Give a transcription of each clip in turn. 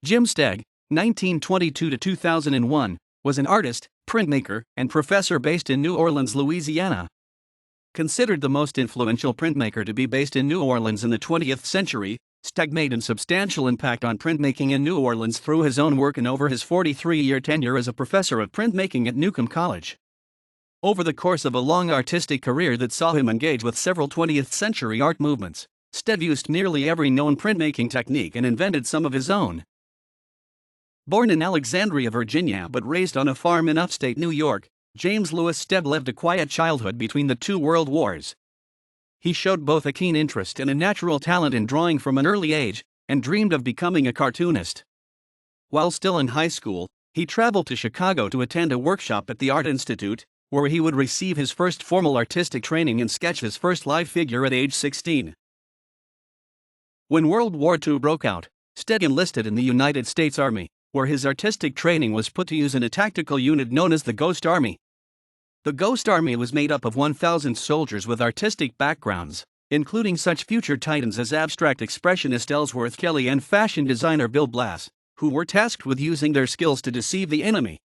Jim Steg, 1922 to 2001, was an artist, printmaker, and professor based in New Orleans, Louisiana. Considered the most influential printmaker to be based in New Orleans in the 20th century, Steg made a substantial impact on printmaking in New Orleans through his own work and over his 43-year tenure as a professor of printmaking at Newcomb College. Over the course of a long artistic career that saw him engage with several 20th century art movements, Steg used nearly every known printmaking technique and invented some of his own. Born in Alexandria, Virginia but raised on a farm in upstate New York, James Louis Steg lived a quiet childhood between the two world wars. He showed both a keen interest and a natural talent in drawing from an early age, and dreamed of becoming a cartoonist. While still in high school, he traveled to Chicago to attend a workshop at the Art Institute, where he would receive his first formal artistic training and sketch his first live figure at age 16. When World War II broke out, Steg enlisted in the United States Army, where his artistic training was put to use in a tactical unit known as the Ghost Army. The Ghost Army was made up of 1,000 soldiers with artistic backgrounds, including such future titans as abstract expressionist Ellsworth Kelly and fashion designer Bill Blass, who were tasked with using their skills to deceive the enemy.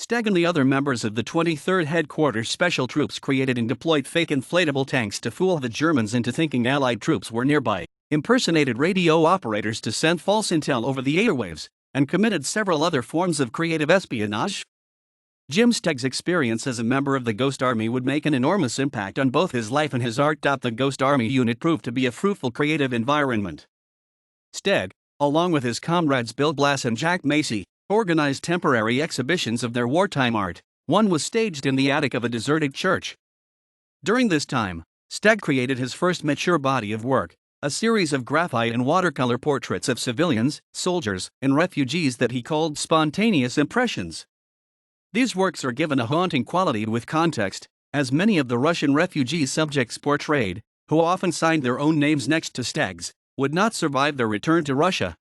Steg and the other members of the 23rd Headquarters Special Troops created and deployed fake inflatable tanks to fool the Germans into thinking Allied troops were nearby, impersonated radio operators to send false intel over the airwaves, and committed several other forms of creative espionage. Jim Steg's experience as a member of the Ghost Army would make an enormous impact on both his life and his art. The Ghost Army unit proved to be a fruitful creative environment. Steg, along with his comrades Bill Blass and Jack Macy, organized temporary exhibitions of their wartime art. One was staged in the attic of a deserted church. During this time, Steg created his first mature body of work, a series of graphite and watercolor portraits of civilians, soldiers, and refugees that he called spontaneous impressions. These works are given a haunting quality with context, as many of the Russian refugee subjects portrayed, who often signed their own names next to Steg's, would not survive their return to Russia.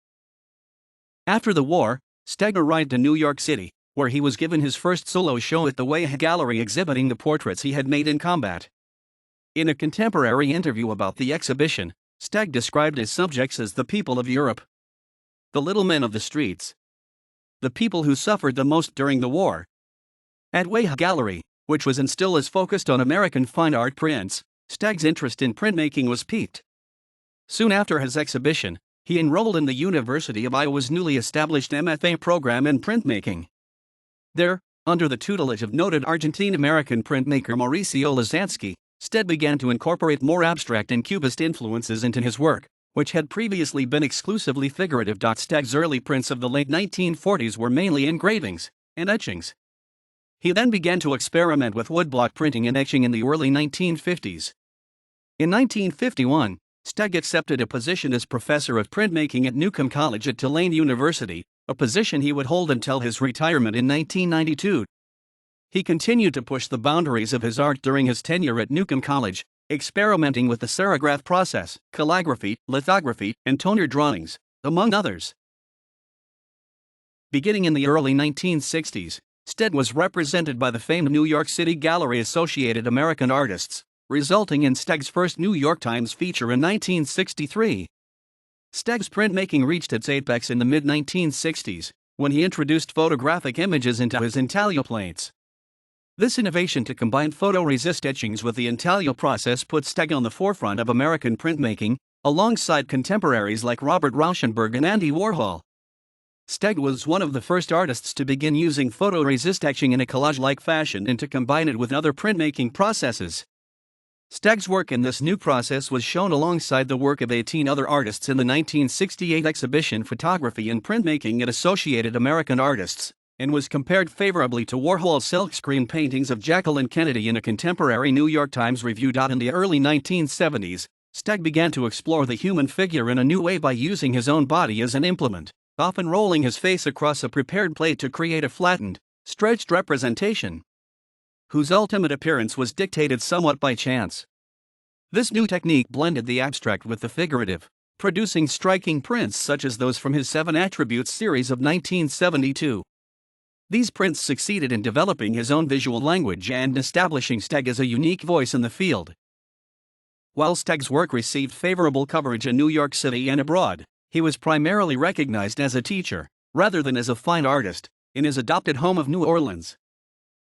After the war, Steg arrived in New York City, where he was given his first solo show at the WWII Gallery exhibiting the portraits he had made in combat. In a contemporary interview about the exhibition, Steg described his subjects as the people of Europe, the little men of the streets, the people who suffered the most during the war. At WWII Gallery, which was and still is focused on American fine art prints, Steg's interest in printmaking was piqued. Soon after his exhibition, he enrolled in the University of Iowa's newly established MFA program in printmaking. There, under the tutelage of noted Argentine-American printmaker Mauricio Lazansky, Steg began to incorporate more abstract and cubist influences into his work, which had previously been exclusively figurative. Steg's early prints of the late 1940s were mainly engravings and etchings. He then began to experiment with woodblock printing and etching in the early 1950s. In 1951, Steg accepted a position as professor of printmaking at Newcomb College at Tulane University, a position he would hold until his retirement in 1992. He continued to push the boundaries of his art during his tenure at Newcomb College, experimenting with the serigraph process, calligraphy, lithography, and toner drawings, among others. Beginning in the early 1960s, Steg was represented by the famed New York City Gallery Associated American Artists, resulting in Steg's first New York Times feature in 1963. Steg's printmaking reached its apex in the mid-1960s, when he introduced photographic images into his intaglio plates. This innovation to combine photoresist etchings with the intaglio process put Steg on the forefront of American printmaking, alongside contemporaries like Robert Rauschenberg and Andy Warhol. Steg was one of the first artists to begin using photoresist etching in a collage-like fashion and to combine it with other printmaking processes. Steg's work in this new process was shown alongside the work of 18 other artists in the 1968 exhibition Photography and Printmaking at Associated American Artists, and was compared favorably to Warhol's silkscreen paintings of Jacqueline Kennedy in a contemporary New York Times review. In the early 1970s, Steg began to explore the human figure in a new way by using his own body as an implement, often rolling his face across a prepared plate to create a flattened, stretched representation, whose ultimate appearance was dictated somewhat by chance. This new technique blended the abstract with the figurative, producing striking prints such as those from his 7 Attributes series of 1972. These prints succeeded in developing his own visual language and establishing Steg as a unique voice in the field. While Steg's work received favorable coverage in New York City and abroad, He was primarily recognized as a teacher, rather than as a fine artist, in his adopted home of New Orleans.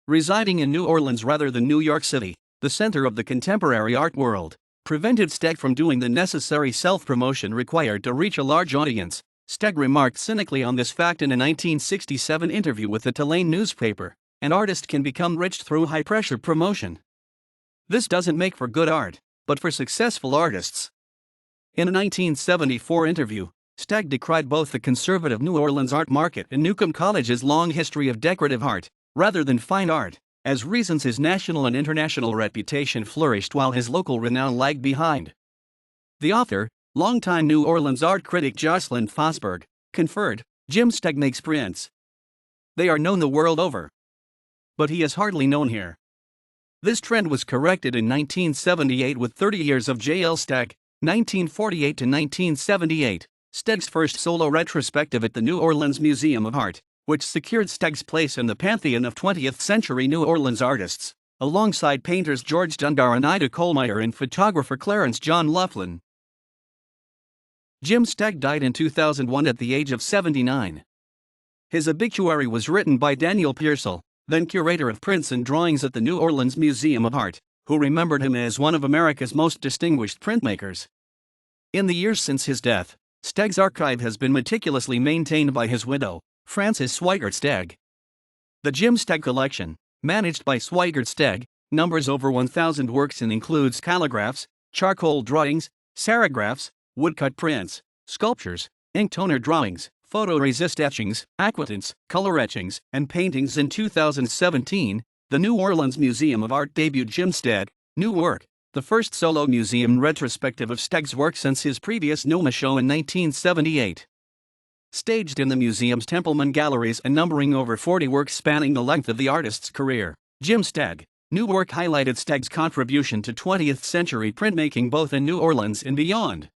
Residing in New Orleans rather than New York City, the center of the contemporary art world, prevented Steg from doing the necessary self-promotion required to reach a large audience. Steg remarked cynically on this fact in a 1967 interview with the Tulane newspaper: "An artist can become rich through high-pressure promotion. This doesn't make for good art, but for successful artists." In a 1974 interview, Steg decried both the conservative New Orleans art market and Newcomb College's long history of decorative art, rather than fine art, as reasons his national and international reputation flourished while his local renown lagged behind. The author, longtime New Orleans art critic Jocelyn Fosberg, conferred, "Jim Steg makes prints. They are known the world over. But he is hardly known here." This trend was corrected in 1978 with 30 years of J.L. Steg, 1948 to 1978, Steg's first solo retrospective at the New Orleans Museum of Art, which secured Steg's place in the pantheon of 20th century New Orleans artists, alongside painters George Dunbar and Ida Kohlmeyer and photographer Clarence John Laughlin. Jim Steg died in 2001 at the age of 79. His obituary was written by Daniel Pearsall, then curator of prints and drawings at the New Orleans Museum of Art, who remembered him as one of America's most distinguished printmakers. In the years since his death, Steg's archive has been meticulously maintained by his widow, Frances Swigert Steg. The Jim Steg collection, managed by Swigert Steg, numbers over 1,000 works and includes calligraphs, charcoal drawings, serigraphs, woodcut prints, sculptures, ink toner drawings, photoresist etchings, aquatints, color etchings, and paintings. In 2017, the New Orleans Museum of Art debuted Jim Steg, New Work, the first solo museum retrospective of Steg's work since his previous NOMA show in 1978. Staged in the museum's Templeman Galleries and numbering over 40 works spanning the length of the artist's career, Jim Steg, New Work highlighted Steg's contribution to 20th century printmaking both in New Orleans and beyond.